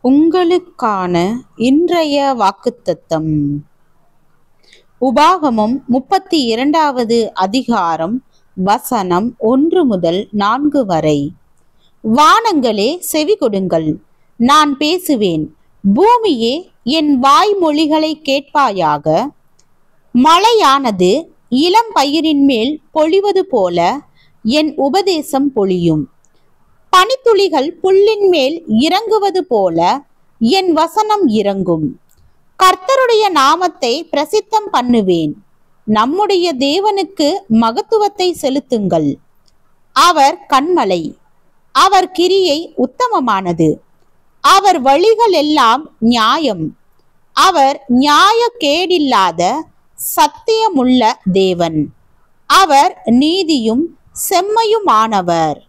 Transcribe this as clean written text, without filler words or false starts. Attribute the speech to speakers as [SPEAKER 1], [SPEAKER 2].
[SPEAKER 1] உங்களுக்கான இன்றைய வாக்குத்தத்தம் உபாகமம் 32வது அதிகாரம் வசனம் 1 முதல் 4 வரை. வானங்களே செவி கொடுங்கள், நான் பேசுவேன். பூமியே என் வாய்மொழிகளை கேட்பாயாக. மழையானது இளம் பயிரின் மேல் பொழிவது போல என் உபதேசம் பொழியும். பனித்துளிகள் புல்லின் மேல் இறங்குவது போல என் வசனம் இறங்கும். கர்த்தருடைய நாமத்தை பிரசித்தம் பண்ணுவேன். நம்முடைய தேவனுக்கு மகத்துவத்தை செலுத்துங்கள். அவர் கன்மலை, அவர் கிரியை உத்தமமானது, அவர் வழிகள் எல்லாம் நியாயம். அவர் நியாய கேடில்லாத சத்தியமுள்ள தேவன். அவர் நீதியும் செம்மையுமானவர்.